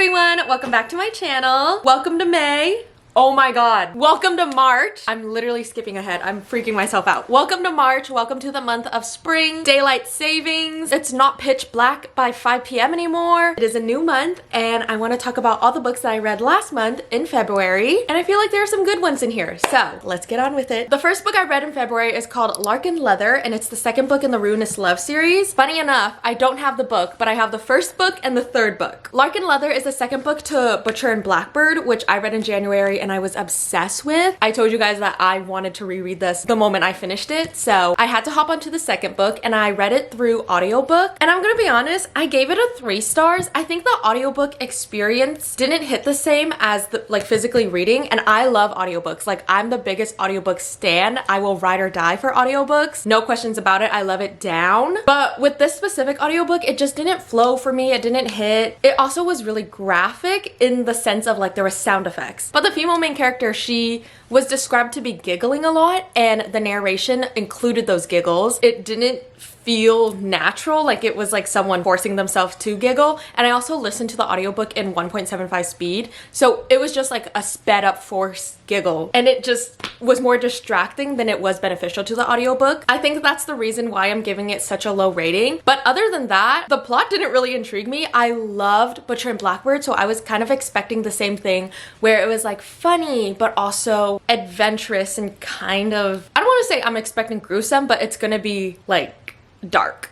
everyone, welcome back to my channel. Welcome to May. Oh my god. Welcome to March. I'm literally skipping ahead. I'm freaking myself out. Welcome to March. Welcome to the month of spring. Daylight savings. It's not pitch black by 5 p.m. anymore. It is a new month and I want to talk about all the books that I read last month in February. And I feel like there are some good ones in here. So let's get on with it. The first book I read in February is called Larkin Leather and it's the second book in the Ruinous Love series. Funny enough, I don't have the book, but I have the first book and the third book. Larkin Leather is the second book to Butcher and Blackbird, which I read in January and I was obsessed with. I told you guys that I wanted to reread this the moment I finished it, so I had to hop onto the second book and I read it through audiobook. And I'm gonna be honest, I gave it a 3 stars. I think the audiobook experience didn't hit the same as the physically reading, and I love audiobooks. Like, I'm the biggest audiobook stan. I will ride or die for audiobooks. No questions about it. I love it down. But with this specific audiobook, it just didn't flow for me. It didn't hit. It also was really graphic in the sense of like there was sound effects. But the female main character, she was described to be giggling a lot and the narration included those giggles. It didn't feel natural, like it was like someone forcing themselves to giggle. And I also listened to the audiobook in 1.75 speed, so it was just like a sped up forced giggle and it just was more distracting than it was beneficial to the audiobook. I think that's the reason why I'm giving it such a low rating. But other than that, the plot didn't really intrigue me. I loved Butcher and Blackbird, so I was kind of expecting the same thing where it was like funny but also adventurous and kind of, I don't want to say I'm expecting gruesome, but it's gonna be like dark.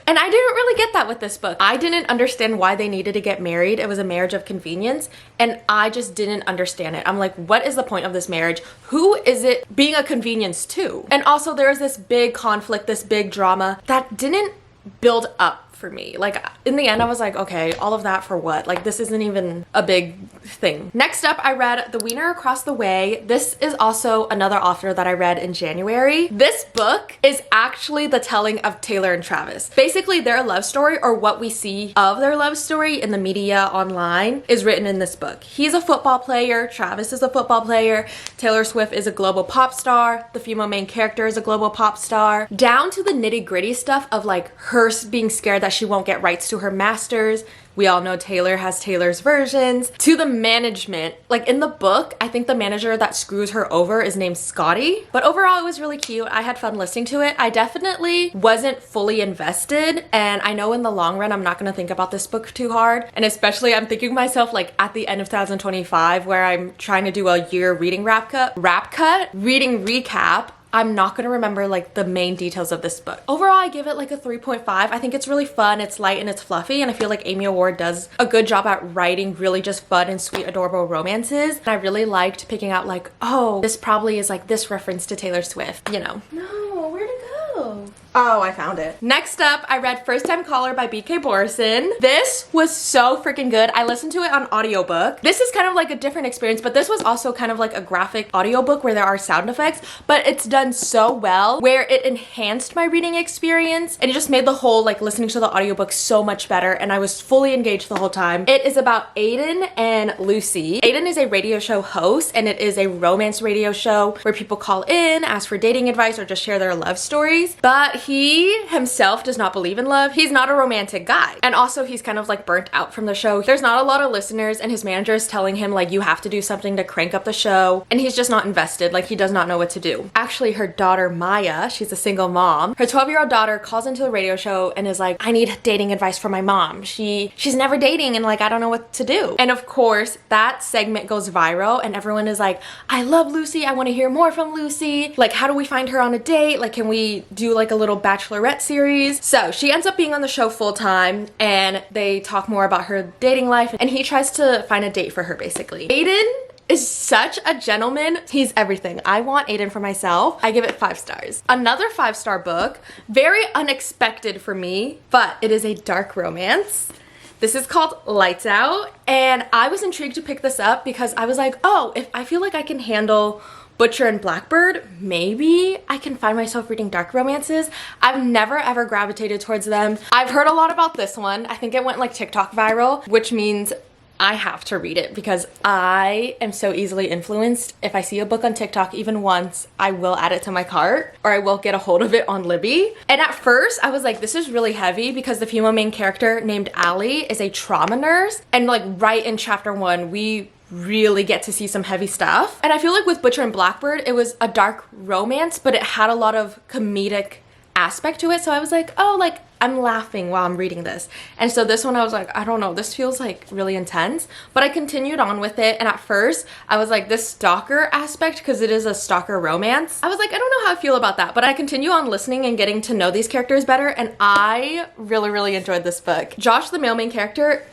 And I didn't really get that with this book. I didn't understand why they needed to get married. It was a marriage of convenience and I just didn't understand it. I'm like, what is the point of this marriage? Who is it being a convenience to? And also there's this big conflict, this big drama that didn't build up for me. Like, in the end I was like, okay, all of that for what? Like, this isn't even a big thing. Next up, I read The Wiener Across the Way. This is also another author that I read in January. This book is actually the telling of Taylor and Travis. Basically, their love story, or what we see of their love story in the media online, is written in this book. He's a football player. Travis is a football player. Taylor Swift is a global pop star. The female main character is a global pop star. Down to the nitty-gritty stuff of like her being scared that she won't get rights to her masters. We all know Taylor has Taylor's versions. To the management, like in the book, I think the manager that screws her over is named Scotty. But overall, it was really cute. I had fun listening to it. I definitely wasn't fully invested. And I know in the long run, I'm not gonna think about this book too hard. And especially I'm thinking myself like at the end of 2025, where I'm trying to do a year reading reading recap. I'm not gonna remember like the main details of this book. Overall, I give it like a 3.5. I think it's really fun, it's light and it's fluffy, and I feel like Amy Award does a good job at writing really just fun and sweet, adorable romances. And I really liked picking out like, oh, this probably is like this reference to Taylor Swift, you know. No, where'd it go? Oh, I found it. Next up, I read First Time Caller by B.K. Borison. This was so freaking good. I listened to it on audiobook. This is kind of like a different experience, but this was also kind of like a graphic audiobook where there are sound effects, but it's done so well where it enhanced my reading experience and it just made the whole like listening to the audiobook so much better, and I was fully engaged the whole time. It is about Aiden and Lucy. Aiden is a radio show host and it is a romance radio show where people call in, ask for dating advice, or just share their love stories. But he himself does not believe in love. He's not a romantic guy. And also he's kind of like burnt out from the show. There's not a lot of listeners and his manager is telling him like, you have to do something to crank up the show. And he's just not invested. Like, he does not know what to do. Actually, her daughter Maya, she's a single mom. Her 12-year-old daughter calls into the radio show and is like, I need dating advice from my mom. She's never dating and like, I don't know what to do. And of course that segment goes viral and everyone is like, I love Lucy. I want to hear more from Lucy. Like, how do we find her on a date? Like, can we do like a little bachelorette series? So she ends up being on the show full time and they talk more about her dating life and he tries to find a date for her basically. Aiden is such a gentleman. He's everything. I want Aiden for myself. I give it 5 stars. Another 5-star book, very unexpected for me, but it is a dark romance. This is called Lights Out, and I was intrigued to pick this up because I was like, oh, if I feel like I can handle Butcher and Blackbird, maybe I can find myself reading dark romances. I've never ever gravitated towards them. I've heard a lot about this one. I think it went like TikTok viral, which means I have to read it because I am so easily influenced. If I see a book on TikTok even once, I will add it to my cart or I will get a hold of it on Libby. And at first I was like, this is really heavy because the female main character named Allie is a trauma nurse. And like right in chapter 1, we really get to see some heavy stuff. And I feel like with Butcher and Blackbird, it was a dark romance, but it had a lot of comedic aspect to it. So I was like, oh, like I'm laughing while I'm reading this. And so this one I was like, I don't know, this feels like really intense. But I continued on with it. And at first I was like, this stalker aspect, because it is a stalker romance, I was like, I don't know how I feel about that. But I continue on listening and getting to know these characters better. And I really enjoyed this book. Josh, the male main character,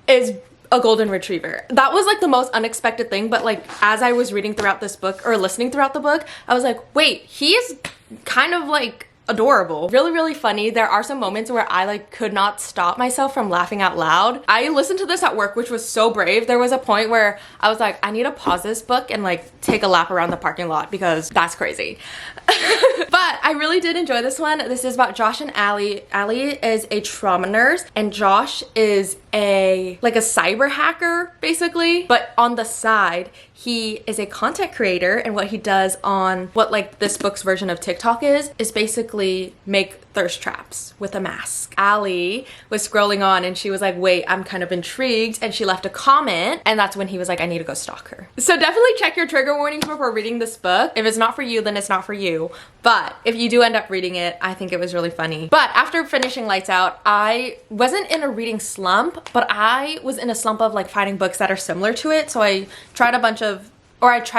is a golden retriever. That was like the most unexpected thing, but like as I was reading throughout this book or listening throughout the book, I was like, wait, he is kind of like adorable. Really funny. There are some moments where I like could not stop myself from laughing out loud. I listened to this at work, which was so brave. There was a point where I was like, I need to pause this book and like take a lap around the parking lot because that's crazy. But I really did enjoy this one. This is about Josh and Allie. Allie is a trauma nurse and Josh is a cyber hacker basically, but on the side he is a content creator, and what he does on what like this book's version of TikTok is basically make thirst traps with a mask. Allie was scrolling on and she was like, wait, I'm kind of intrigued, and she left a comment, and that's when he was like, I need to go stalk her. So definitely check your trigger warnings before reading this book. If it's not for you, then it's not for you. But if you do end up reading it, I think it was really funny. But after finishing Lights Out, I wasn't in a reading slump, but I was in a slump of like finding books that are similar to it. So I tried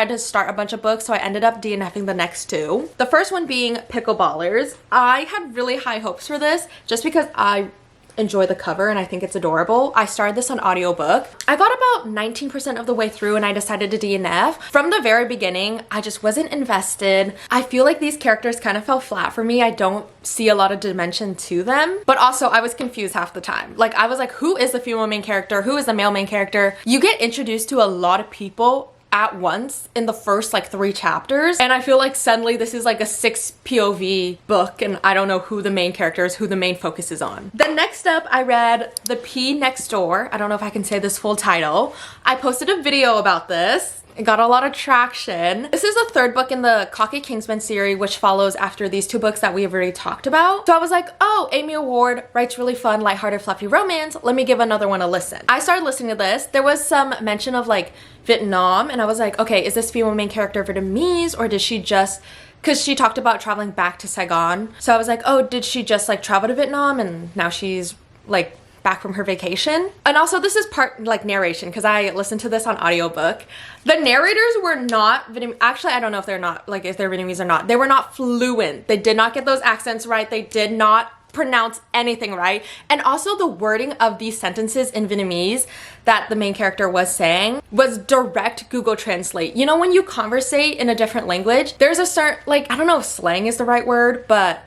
to start a bunch of books, so I ended up DNFing the next 2. The first one being Pickleballers. I had really high hopes for this just because I enjoy the cover and I think it's adorable. I started this on audiobook. I got about 19% of the way through and I decided to DNF. From the very beginning, I just wasn't invested. I feel like these characters kind of fell flat for me. I don't see a lot of dimension to them, but also I was confused half the time. Like I was like, who is the female main character? Who is the male main character? You get introduced to a lot of people at once in the first like 3 chapters, and I feel like suddenly this is like a 6 POV book and I don't know who the main character is, who the main focus is on. Then next up I read The Pea Next Door. I don't know if I can say this full title. I posted a video about this. It got a lot of traction. This is the 3rd book in the Cocky Kingsman series, which follows after these 2 books that we have already talked about. So I was like, oh, Amy Award writes really fun, lighthearted, fluffy romance. Let me give another one a listen. I started listening to this. There was some mention of like Vietnam, and I was like, okay, is this female main character Vietnamese, or did she just, because she talked about traveling back to Saigon. So I was like, oh, did she just like travel to Vietnam and now she's like back from her vacation? And also this is part like narration because I listened to this on audiobook. The narrators were not Vietnamese. Actually, I don't know if they're not, like if they're Vietnamese or not. They were not fluent. They did not get those accents right. They did not pronounce anything right. And also the wording of these sentences in Vietnamese that the main character was saying was direct Google Translate. You know, when you conversate in a different language, there's a certain, like, I don't know if slang is the right word, but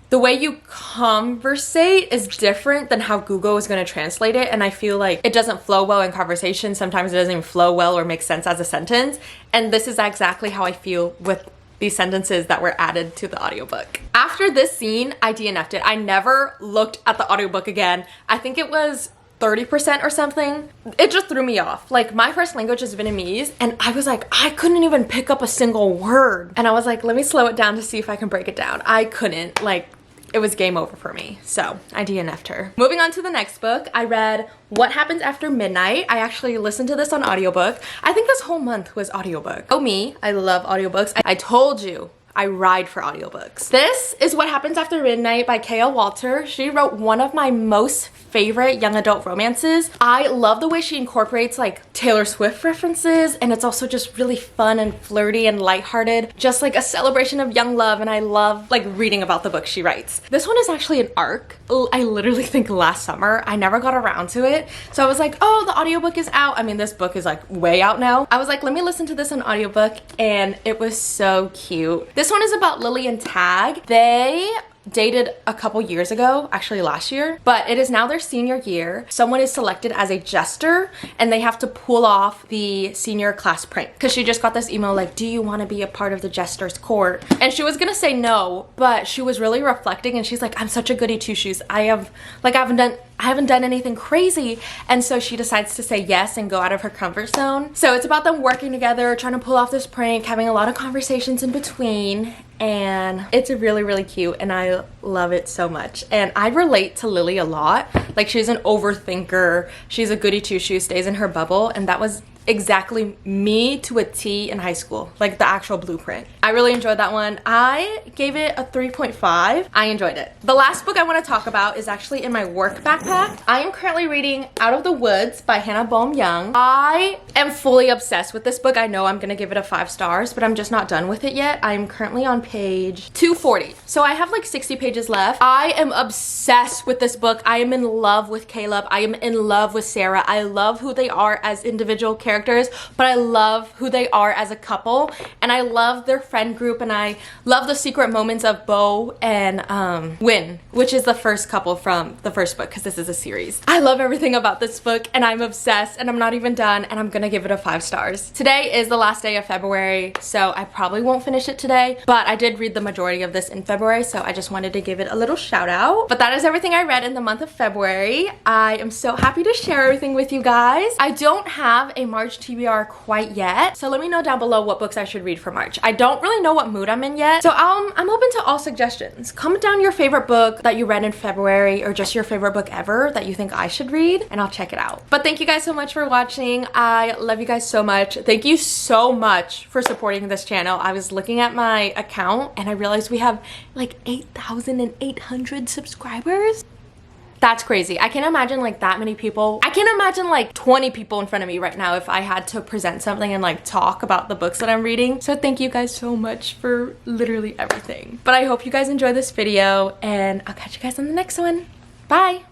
the way you conversate is different than how Google is going to translate it, and I feel like it doesn't flow well in conversation. Sometimes it doesn't even flow well or make sense as a sentence, and this is exactly how I feel with these sentences that were added to the audiobook. After this scene, I DNF'd it. I never looked at the audiobook again. I think it was 30% or something. It just threw me off. Like, my first language is Vietnamese, and I was like, I couldn't even pick up a single word. And I was like, let me slow it down to see if I can break it down. I couldn't. Like, it was game over for me. So I DNF'd her. Moving on to the next book, I read What Happens After Midnight. I actually listened to this on audiobook. I think this whole month was audiobook. Oh me, I love audiobooks. I told you, I ride for audiobooks. This is What Happens After Midnight by K.L. Walter. She wrote one of my most favorite young adult romances. I love the way she incorporates like Taylor Swift references, and it's also just really fun and flirty and lighthearted, just like a celebration of young love, and I love like reading about the book she writes. This one is actually an arc. I literally think last summer. I never got around to it. So I was like, oh, the audiobook is out. I mean, this book is like way out now. I was like, let me listen to this on audiobook, and it was so cute. This one is about Lily and Tag. They dated a couple years ago, actually last year, but it is now their senior year. Someone is selected as a jester and they have to pull off the senior class prank because she just got this email like, do you want to be a part of the jester's court? And she was gonna say no, but she was really reflecting and she's like, I'm such a goody two shoes. I haven't done anything crazy. And so she decides to say yes and go out of her comfort zone. So it's about them working together, trying to pull off this prank, having a lot of conversations in between. And it's really, really cute and I love it so much. And I relate to Lily a lot. Like, she's an overthinker. She's a goody two shoes, stays in her bubble. And that was exactly me to a T in high school, like the actual blueprint. I really enjoyed that one. I gave it a 3.5. I enjoyed it. The last book I want to talk about is actually in my work backpack. I am currently reading Out of the Woods by Hannah Bohm Young. I am fully obsessed with this book. I know I'm gonna give it a 5 stars, but I'm just not done with it yet. I'm currently on page 240. So I have like 60 pages left. I am obsessed with this book. I am in love with Caleb. I am in love with Sarah. I love who they are as individual characters, but I love who they are as a couple, and I love their friend group, and I love the secret moments of Bo and Win, which is the first couple from the first book, because this is a series. I love everything about this book and I'm obsessed, and I'm not even done, and I'm gonna give it a 5 stars. Today is the last day of February, so I probably won't finish it today, but I did read the majority of this in February, so I just wanted to give it a little shout out. But that is everything I read in the month of February. I am so happy to share everything with you guys. I don't have a March TBR quite yet, so let me know down below what books I should read for March. I don't really know what mood I'm in yet, so I'm open to all suggestions. Comment down your favorite book that you read in February, or just your favorite book ever that you think I should read, and I'll check it out. But thank you guys so much for watching. I love you guys so much. Thank you so much for supporting this channel. I was looking at my account and I realized we have like 8,800 subscribers. That's crazy. I can't imagine like that many people. I can't imagine like 20 people in front of me right now if I had to present something and like talk about the books that I'm reading. So thank you guys so much for literally everything. But I hope you guys enjoy this video, and I'll catch you guys on the next one. Bye.